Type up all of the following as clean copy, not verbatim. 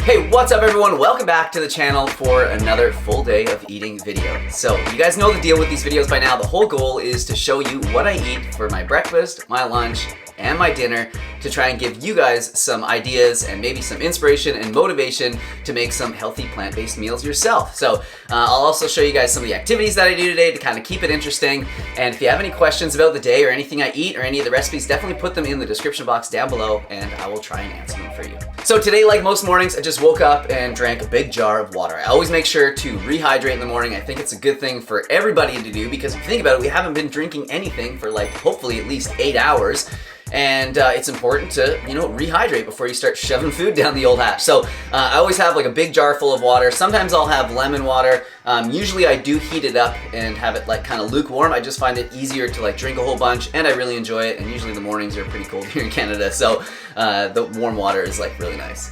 Hey, what's up everyone? Welcome back to the channel for another full day of eating video. So you guys know the deal with these videos by now. The whole goal is to show you what I eat for my breakfast, my lunch, and my dinner to try and give you guys some ideas and maybe some inspiration and motivation to make some healthy plant-based meals yourself. So I'll also show you guys some of the activities that I do today to kind of keep it interesting. And if you have any questions about the day or anything I eat or any of the recipes, definitely put them in the description box down below and I will try and answer them for you. So today, like most mornings, I just woke up and drank a big jar of water. I always make sure to rehydrate in the morning. I think it's a good thing for everybody to do because if you think about it, we haven't been drinking anything for like hopefully at least 8 hours. And it's important to, rehydrate before you start shoving food down the old hatch. So I always have like a big jar full of water. Sometimes I'll have lemon water. Usually I do heat it up and have it like kind of lukewarm. I just find it easier to like drink a whole bunch and I really enjoy it. And usually the mornings are pretty cold here in Canada. So the warm water is like really nice.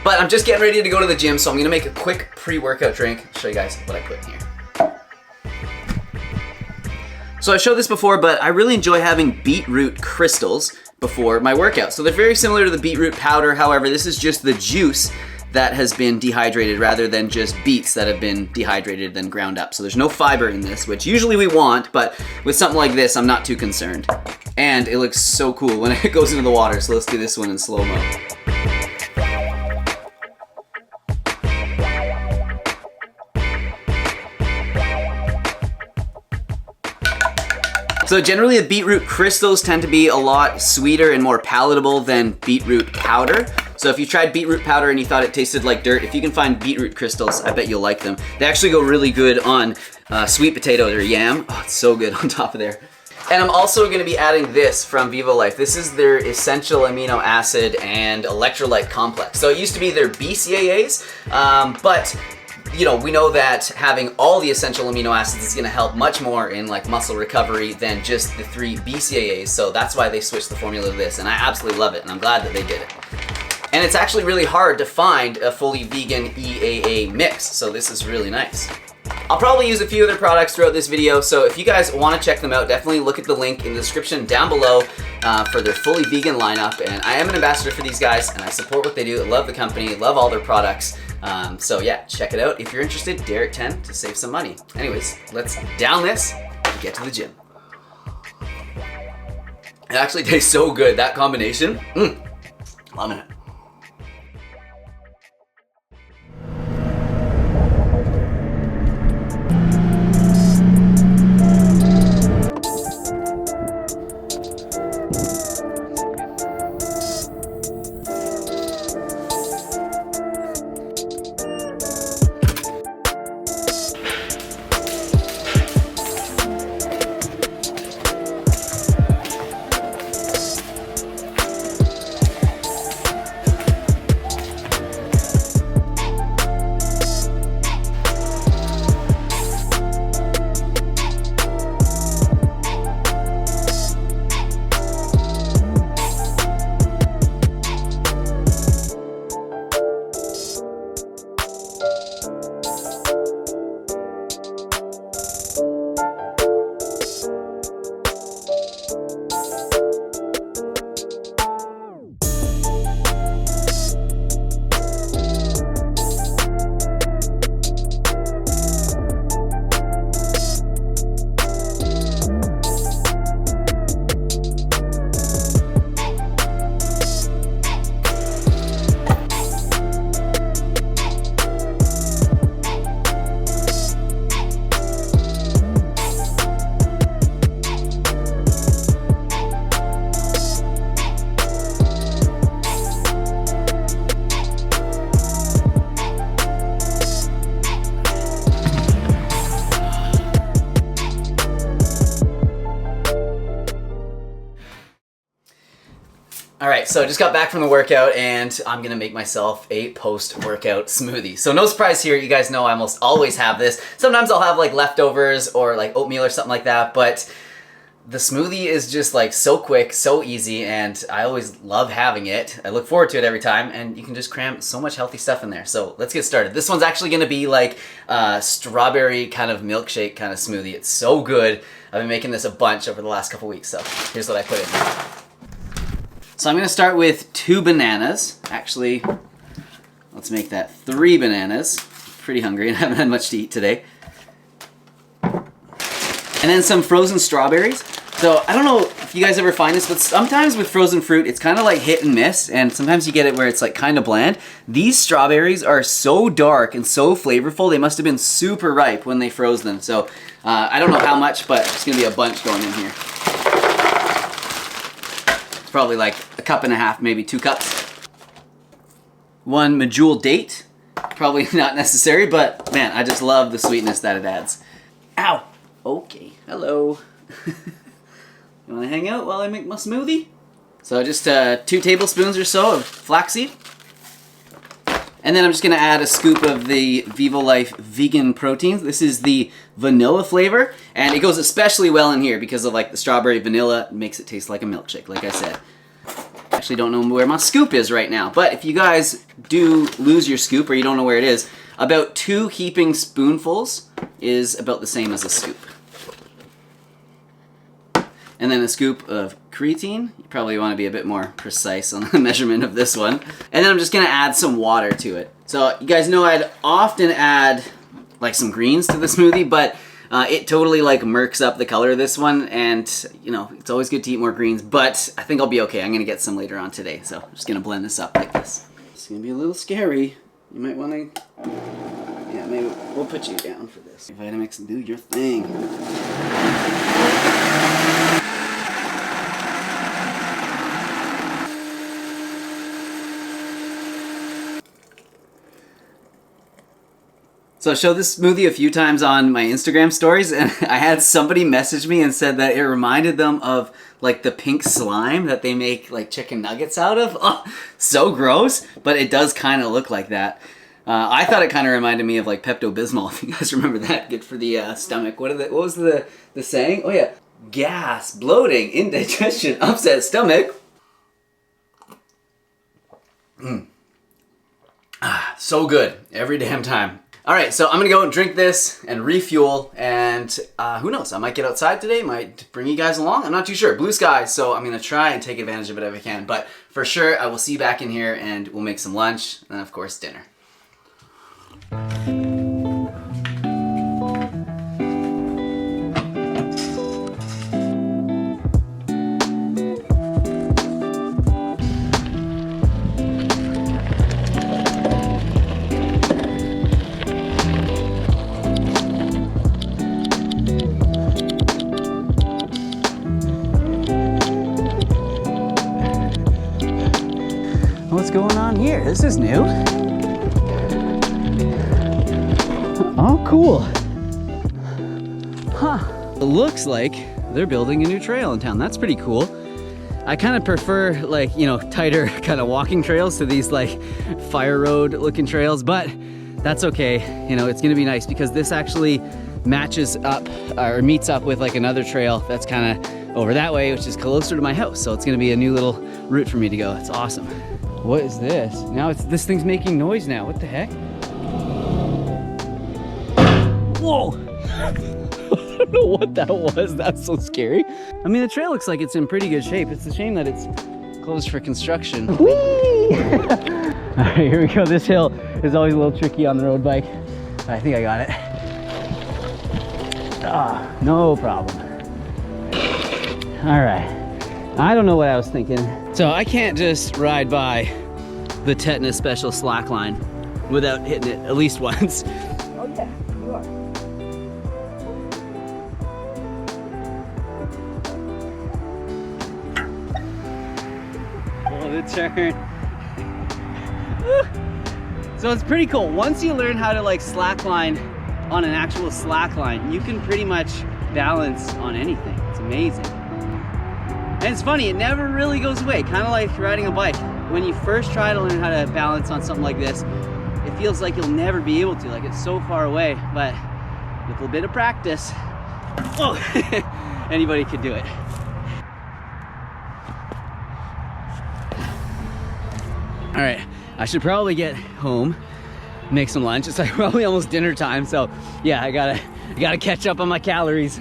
But I'm just getting ready to go to the gym. So I'm gonna make a quick pre-workout drink. I'll show you guys what I put in here. So I showed this before, but I really enjoy having beetroot crystals before my workout. So they're very similar to the beetroot powder. However, this is just the juice that has been dehydrated rather than just beets that have been dehydrated then ground up. So there's no fiber in this, which usually we want, but with something like this, I'm not too concerned. And it looks so cool when it goes into the water. So let's do this one in slow-mo. So generally the beetroot crystals tend to be a lot sweeter and more palatable than beetroot powder. So if you tried beetroot powder and you thought it tasted like dirt, if you can find beetroot crystals, I bet you'll like them. They actually go really good on sweet potatoes or yam. Oh, it's so good on top of there. And I'm also gonna be adding this from Vivo Life. This is their essential amino acid and electrolyte complex. So it used to be their BCAAs, but we know that having all the essential amino acids is gonna help much more in like muscle recovery than just the 3 BCAAs. So that's why they switched the formula to this and I absolutely love it and I'm glad that they did it. And it's actually really hard to find a fully vegan EAA mix. So this is really nice. I'll probably use a few other products throughout this video. So if you guys wanna check them out, definitely look at the link in the description down below for their fully vegan lineup. And I am an ambassador for these guys and I support what they do. I love the company, love all their products. So yeah, check it out. If you're interested, Derek10 to save some money. Anyways, let's down this and get to the gym. It actually tastes so good, that combination. Loving it. All right, so I just got back from the workout and I'm gonna make myself a post-workout smoothie. So no surprise here, you guys know I almost always have this. Sometimes I'll have like leftovers or like oatmeal or something like that, but the smoothie is just like so quick, so easy, and I always love having it. I look forward to it every time, and you can just cram so much healthy stuff in there. So let's get started. This one's actually gonna be like a strawberry kind of milkshake kind of smoothie. It's so good. I've been making this a bunch over the last couple weeks, so here's what I put in. So I'm gonna start with 2 bananas. Actually, Let's make that 3 bananas. Pretty hungry and haven't had much to eat today. And then some frozen strawberries. So I don't know if you guys ever find this, but sometimes with frozen fruit, it's kind of like hit and miss, and sometimes you get it where it's like kind of bland. These strawberries are so dark and so flavorful, they must have been super ripe when they froze them. So I don't know how much, but it's gonna be a bunch going in here. It's probably like a cup and a half, maybe 2 cups. 1 medjool date, probably not necessary, but man, I just love the sweetness that it adds. Ow, okay, hello. You wanna hang out while I make my smoothie? So just 2 tablespoons or so of flaxseed. And then I'm just gonna add a scoop of the Vivo Life vegan proteins. This is the vanilla flavor, and it goes especially well in here because of like the strawberry vanilla. It makes it taste like a milkshake, like I said. Actually don't know where my scoop is right now, but if you guys do lose your scoop or you don't know where it is, about 2 heaping spoonfuls is about the same as a scoop. And then a scoop of creatine. You probably want to be a bit more precise on the measurement of this one. And then I'm just gonna add some water to it. So you guys know I'd often add like some greens to the smoothie, but it totally like murks up the color of this one, and you know, it's always good to eat more greens, but I think I'll be okay. I'm gonna get some later on today, so I'm just gonna blend this up like this. It's gonna be a little scary. You might wanna, yeah, maybe we'll put you down for this. Vitamix, do your thing. So I showed this smoothie a few times on my Instagram stories, and I had somebody message me and said that it reminded them of like the pink slime that they make like chicken nuggets out of. Oh, so gross, but it does kind of look like that. I thought it kind of reminded me of like Pepto-Bismol, if you guys remember that. Good for the stomach. What was the saying? Oh yeah, gas, bloating, indigestion, upset stomach. So good every damn time. All right, so I'm gonna go and drink this and refuel, and who knows, I might get outside today, might bring you guys along, I'm not too sure. Blue skies, so I'm gonna try and take advantage of it if I can, but for sure, I will see you back in here and we'll make some lunch, and of course, dinner. What's going on here? This is new. Oh, cool. Huh. It looks like they're building a new trail in town. That's pretty cool. I kind of prefer like, you know, tighter kind of walking trails to these like fire road looking trails, but that's okay. You know, it's gonna be nice because this actually matches up or meets up with like another trail that's kind of over that way, which is closer to my house. So it's gonna be a new little route for me to go. It's awesome. What is this? Now this thing's making noise now. What the heck? Whoa! I don't know what that was. That's so scary. I mean, the trail looks like it's in pretty good shape. It's a shame that it's closed for construction. Whee! All right, here we go. This hill is always a little tricky on the road bike. I think I got it. Ah, no problem. All right. I don't know what I was thinking. So I can't just ride by the Tetanus Special slackline without hitting it at least once. Oh yeah, you are. Oh, the turn. So it's pretty cool. Once you learn how to like slackline on an actual slackline, you can pretty much balance on anything. It's amazing. And it's funny, it never really goes away, kind of like riding a bike. When you first try to learn how to balance on something like this, it feels like you'll never be able to, like it's so far away, but with a bit of practice, oh, anybody could do it. All right, I should probably get home, make some lunch. It's like probably almost dinner time, so yeah, I gotta catch up on my calories.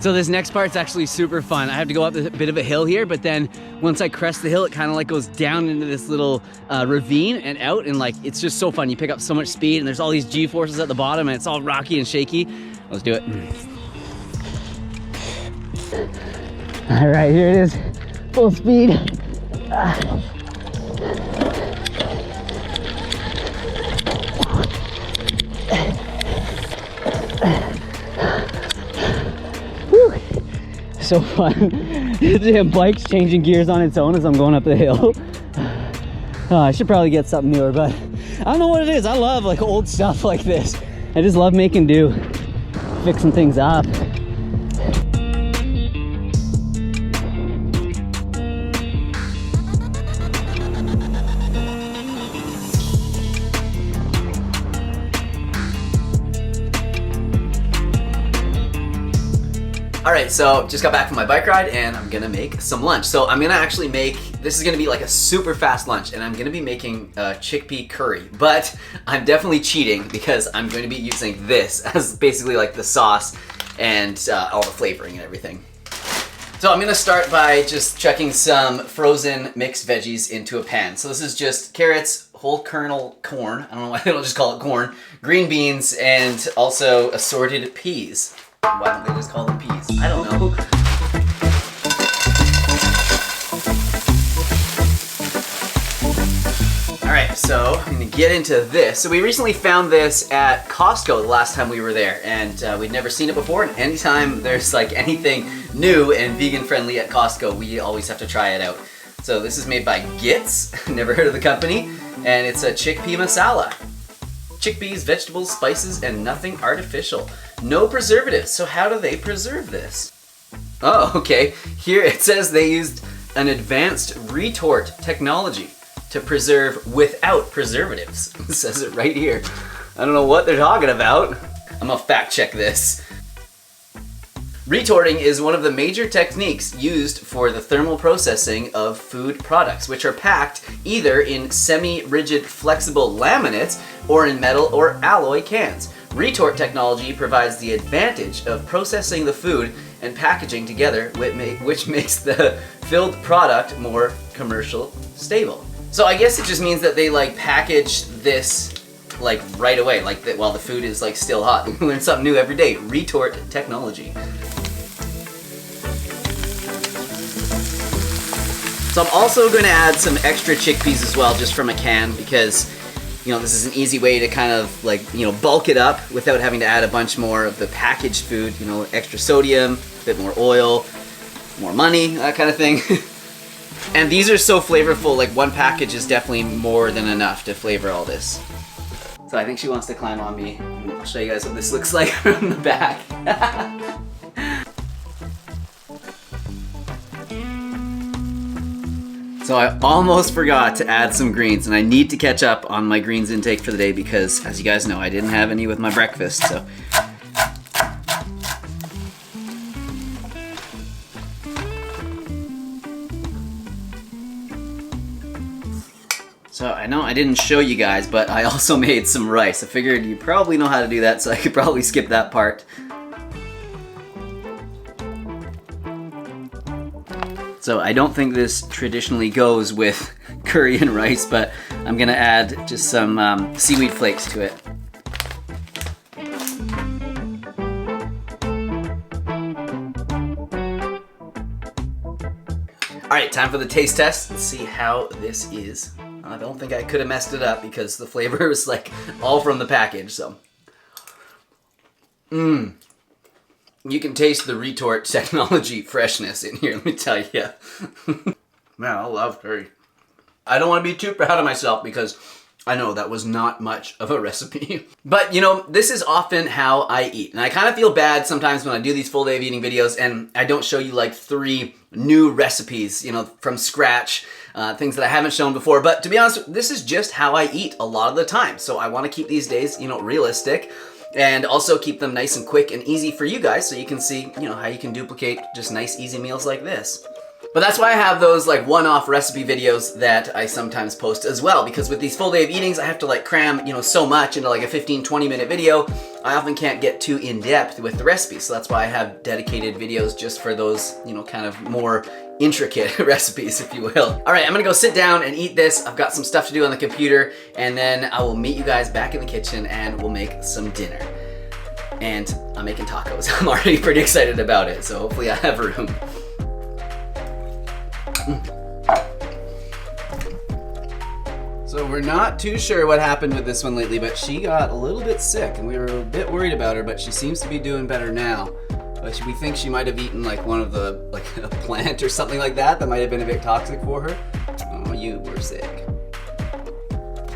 So this next part's actually super fun. I have to go up a bit of a hill here, but then once I crest the hill, it kind of like goes down into this little ravine and out, and like it's just so fun. You pick up so much speed, and there's all these G-forces at the bottom, and it's all rocky and shaky. Let's do it. All right, here it is, full speed. So fun. The damn bike's changing gears on its own as I'm going up the hill. I should probably get something newer, but I don't know what it is. I love like old stuff like this. I just love making do, fixing things up. All right, so just got back from my bike ride and I'm gonna make some lunch. So I'm gonna actually make, this is gonna be like a super fast lunch, and I'm gonna be making chickpea curry, but I'm definitely cheating because I'm going to be using this as basically like the sauce and all the flavoring and everything. So I'm gonna start by just chucking some frozen mixed veggies into a pan. So this is just carrots, whole kernel corn, I don't know why they don't just call it corn, green beans, and also assorted peas. Why don't they just call them peas? I don't know. Alright, so I'm gonna get into this. So we recently found this at Costco the last time we were there, and we'd never seen it before, and anytime there's like anything new and vegan friendly at Costco, we always have to try it out. So this is made by Gits, never heard of the company, and it's a chickpea masala. Chickpeas, vegetables, spices, and nothing artificial. No preservatives. So how do they preserve this? Oh, okay. Here it says they used an advanced retort technology to preserve without preservatives. It says it right here. I don't know what they're talking about. I'm gonna fact check this. Retorting is one of the major techniques used for the thermal processing of food products, which are packed either in semi-rigid flexible laminates or in metal or alloy cans. Retort technology provides the advantage of processing the food and packaging together, which makes the filled product more commercial stable. So I guess it just means that they like package this like right away, like that while the food is like still hot. We learn something new every day. Retort technology. So I'm also going to add some extra chickpeas as well, just from a can, because you know this is an easy way to kind of like bulk it up without having to add a bunch more of the packaged food. You know, extra sodium, a bit more oil, more money, that kind of thing. And these are so flavorful. Like one package is definitely more than enough to flavor all this. So I think she wants to climb on me. I'll show you guys what this looks like from the back. So I almost forgot to add some greens, and I need to catch up on my greens intake for the day because, as you guys know, I didn't have any with my breakfast, so. So I know I didn't show you guys, but I also made some rice. I figured you probably know how to do that, so I could probably skip that part. So I don't think this traditionally goes with curry and rice, but I'm gonna add just some seaweed flakes to it. All right, time for the taste test. Let's see how this is. I don't think I could have messed it up because the flavor was like all from the package, so. You can taste the retort technology freshness in here, let me tell you. Man, I love curry. I don't want to be too proud of myself because I know that was not much of a recipe. But you know, this is often how I eat. And I kind of feel bad sometimes when I do these full day of eating videos and I don't show you like 3 new recipes, you know, from scratch, things that I haven't shown before. But to be honest, this is just how I eat a lot of the time. So I want to keep these days, you know, realistic. And also keep them nice and quick and easy for you guys so you can see, you know, how you can duplicate just nice, easy meals like this. But that's why I have those like one-off recipe videos that I sometimes post as well, because with these full day of eatings, I have to like cram, you know, so much into like a 15-20 minute video. I often can't get too in-depth with the recipes. So that's why I have dedicated videos just for those, you know, kind of more intricate recipes, if you will. All right, I'm gonna go sit down and eat this. I've got some stuff to do on the computer, and then I will meet you guys back in the kitchen and we'll make some dinner. And I'm making tacos. I'm already pretty excited about it, so hopefully I have room. So we're not too sure what happened with this one lately, but she got a little bit sick and we were a bit worried about her, but she seems to be doing better now. But we think she might have eaten like one of the, like a plant or something like that might have been a bit toxic for her. Oh, you were sick.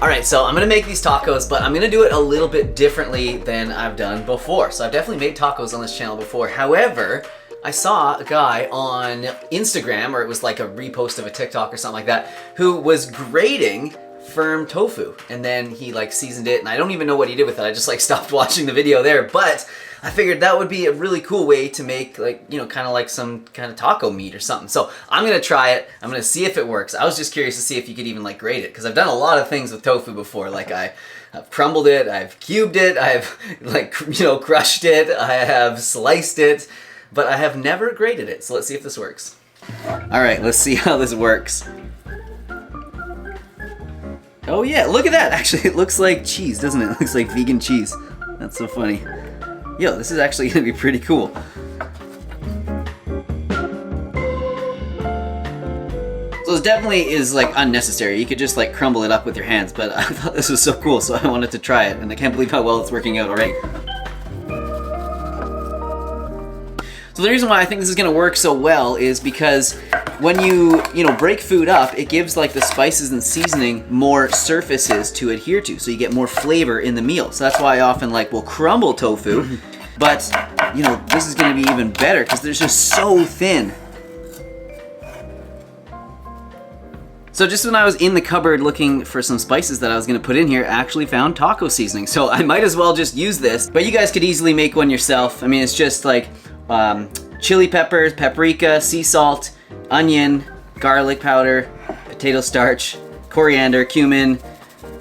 All right, so I'm gonna make these tacos, but I'm gonna do it a little bit differently than I've done before. So I've definitely made tacos on this channel before. However, I saw a guy on Instagram, or it was like a repost of a TikTok or something like that, who was grating firm tofu, and then he like seasoned it, and I don't even know what he did with it. I just like stopped watching the video there, but I figured that would be a really cool way to make like, you know, kind of like some kind of taco meat or something. So I'm gonna try it. I'm gonna see if it works. I was just curious to see if you could even like grate it, because I've done a lot of things with tofu before. Like I've crumbled it, I've cubed it, I've like, you know, crushed it, I have sliced it, but I have never grated it. So let's see if this works. All right, let's see how this works. Oh yeah, look at that. Actually, it looks like cheese, doesn't it? It looks like vegan cheese. That's so funny. Yo, this is actually gonna be pretty cool. So this definitely is like unnecessary. You could just like crumble it up with your hands, but I thought this was so cool, so I wanted to try it, and I can't believe how well it's working out already. So the reason why I think this is gonna work so well is because when you know, break food up, it gives like the spices and seasoning more surfaces to adhere to, so you get more flavor in the meal. So that's why I often like will crumble tofu, but you know, this is gonna be even better because they're just so thin. So just when I was in the cupboard looking for some spices that I was gonna put in here, I actually found taco seasoning. So I might as well just use this, but you guys could easily make one yourself. I mean, it's just like chili peppers, paprika, sea salt, onion, garlic powder, potato starch, coriander, cumin,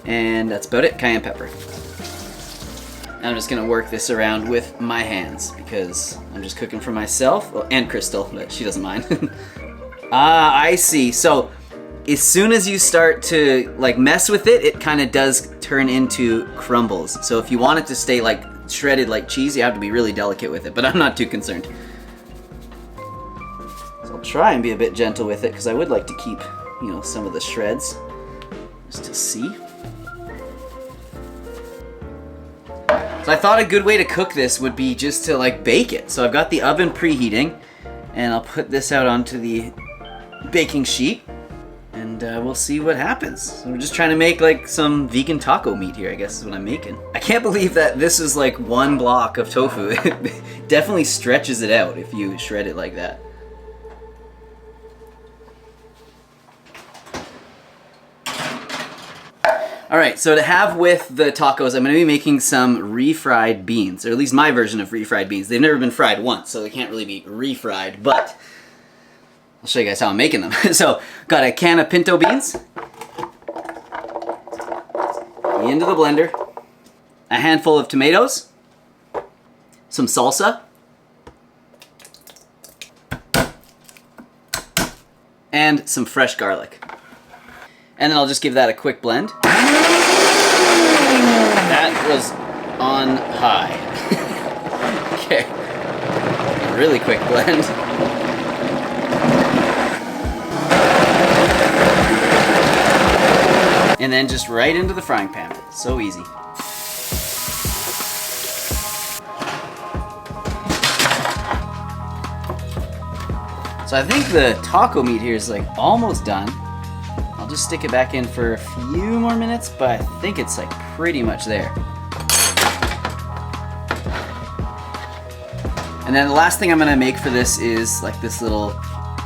and that's about it, cayenne pepper. I'm just gonna work this around with my hands because I'm just cooking for myself, well, and Crystal, but she doesn't mind. Ah, I see. So as soon as you start to like mess with it, it kind of does turn into crumbles. So if you want it to stay like shredded like cheese, you have to be really delicate with it, but I'm not too concerned. So I'll try and be a bit gentle with it because I would like to keep, you know, some of the shreds just to see. So I thought a good way to cook this would be just to like bake it. So I've got the oven preheating, and I'll put this out onto the baking sheet, and we'll see what happens. So we're just trying to make like some vegan taco meat here, I guess is what I'm making. I can't believe that this is like one block of tofu. It definitely stretches it out if you shred it like that. All right, so to have with the tacos, I'm gonna be making some refried beans, or at least my version of refried beans. They've never been fried once, so they can't really be refried, but I'll show you guys how I'm making them. So, got a can of pinto beans, into the blender, a handful of tomatoes, some salsa, and some fresh garlic. And then I'll just give that a quick blend. That was on high. Okay, a really quick blend. And then just right into the frying pan. So easy. So I think the taco meat here is like almost done. I'll just stick it back in for a few more minutes, but I think it's like pretty much there. And then the last thing I'm gonna make for this is like this little,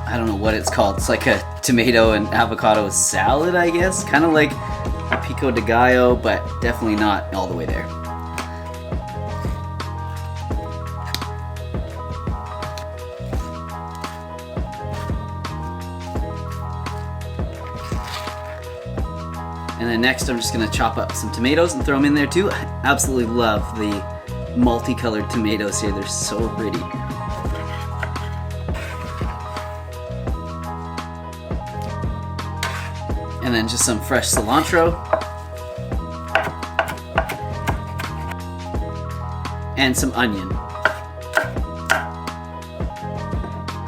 I don't know what it's called. It's like a tomato and avocado salad, I guess. Kind of like a pico de gallo, but definitely not all the way there. And next I'm just gonna chop up some tomatoes and throw them in there too. I absolutely love the multicolored tomatoes here. They're so pretty. And then just some fresh cilantro. And some onion.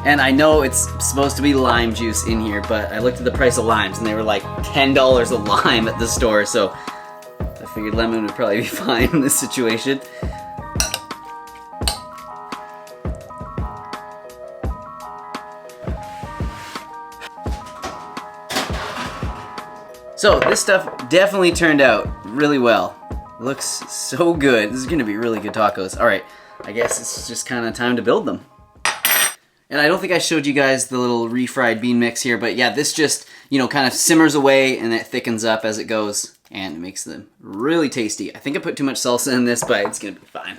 And I know it's supposed to be lime juice in here, but I looked at the price of limes and they were like $10 a lime at the store, so I figured lemon would probably be fine in this situation. So this stuff definitely turned out really well. Looks so good. This is gonna be really good tacos. All right, I guess it's just kind of time to build them. And I don't think I showed you guys the little refried bean mix here, but yeah, this just, you know, kind of simmers away and it thickens up as it goes and it makes them really tasty. I think I put too much salsa in this, but it's gonna be fine.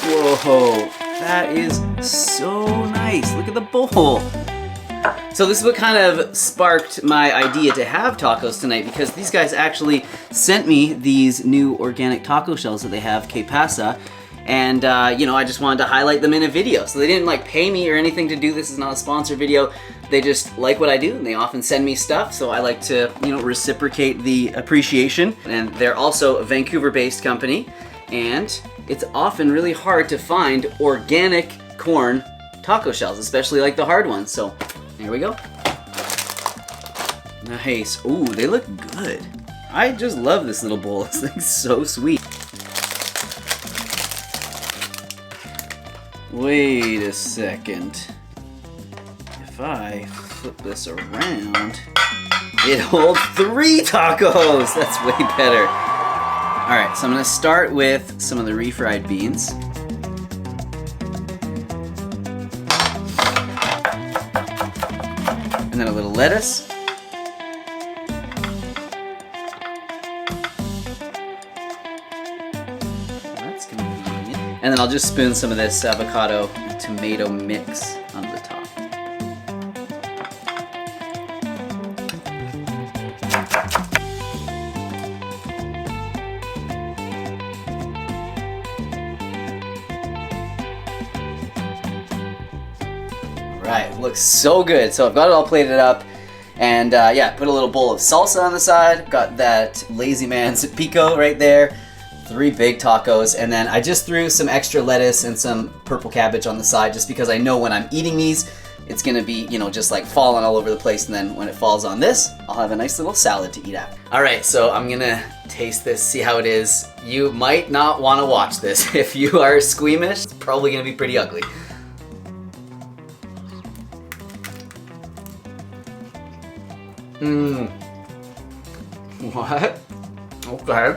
Whoa, that is so nice. Look at the bowl. So this is what kind of sparked my idea to have tacos tonight, because these guys actually sent me these new organic taco shells that they have, Que Pasa, and you know, I just wanted to highlight them in a video. So they didn't like pay me or anything to do this. Is not a sponsored video. They just like what I do and they often send me stuff, so I like to, you know, reciprocate the appreciation. And they're also a Vancouver-based company, and it's often really hard to find organic corn taco shells, especially like the hard ones. So here we go. Nice. Ooh, they look good. I just love this little bowl. This thing's so sweet. Wait a second. If I flip this around, it holds 3 tacos. That's way better. All right, so I'm gonna start with some of the refried beans. And then a little lettuce. That's convenient. And then I'll just spoon some of this avocado and tomato mix on the top. Right, looks so good. So I've got it all plated up, and yeah, put a little bowl of salsa on the side. Got that Lazy Man's pico right there. 3 big tacos, and then I just threw some extra lettuce and some purple cabbage on the side, just because I know when I'm eating these, it's gonna be, you know, just like falling all over the place, and then when it falls on this, I'll have a nice little salad to eat after. All right, so I'm gonna taste this, see how it is. You might not want to watch this. If you are squeamish, it's probably gonna be pretty ugly. What? Okay.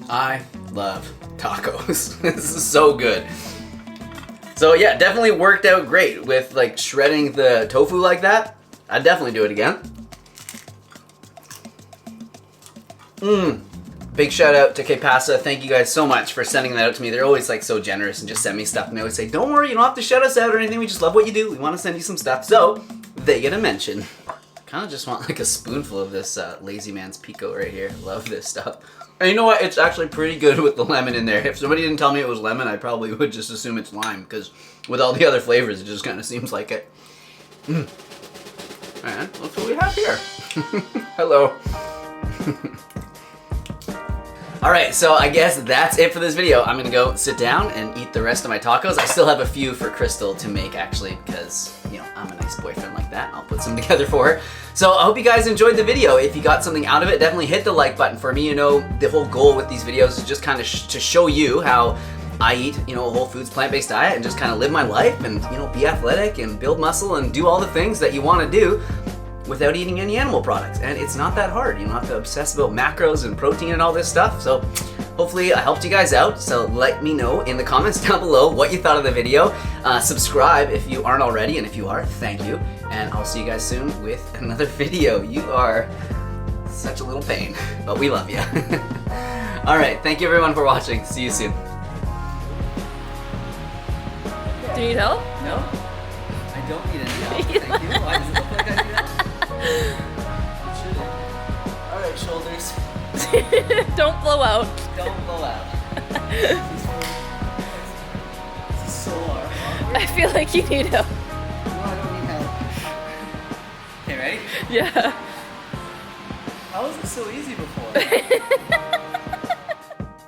I love tacos. This is so good. So yeah, definitely worked out great with like shredding the tofu like that. I'd definitely do it again. Big shout out to Que Pasa. Thank you guys so much for sending that out to me. They're always like so generous and just send me stuff, and they always say, don't worry, you don't have to shout us out or anything. We just love what you do. We want to send you some stuff. So they get a mention. Kind of just want like a spoonful of this Lazy Man's pico right here. Love this stuff. And you know what? It's actually pretty good with the lemon in there. If somebody didn't tell me it was lemon, I probably would just assume it's lime, because with all the other flavors, it just kind of seems like it. And look what we have here. Hello. All right, so I guess that's it for this video. I'm gonna go sit down and eat the rest of my tacos. I still have a few for Crystal to make, actually, because, you know, I'm a nice boyfriend like that. I'll put some together for her. So I hope you guys enjoyed the video. If you got something out of it, definitely hit the like button for me. You know, the whole goal with these videos is just kind of to show you how I eat, you know, a whole foods plant-based diet and just kind of live my life and, you know, be athletic and build muscle and do all the things that you want to do without eating any animal products. And it's not that hard. You don't have to obsess about macros and protein and all this stuff. So hopefully I helped you guys out. So let me know in the comments down below what you thought of the video. Subscribe if you aren't already, and if you are, thank you. And I'll see you guys soon with another video. You are such a little pain, but we love you. All right, thank you everyone for watching. See you soon. Do you need help? No, I don't need any help. Thank you. Why does it look like I do that? It shouldn't. Alright, shoulders. Don't blow out. Don't blow out. This is so hard. I feel like you need help. No, I don't need help. Okay, ready? Yeah. How was it so easy before?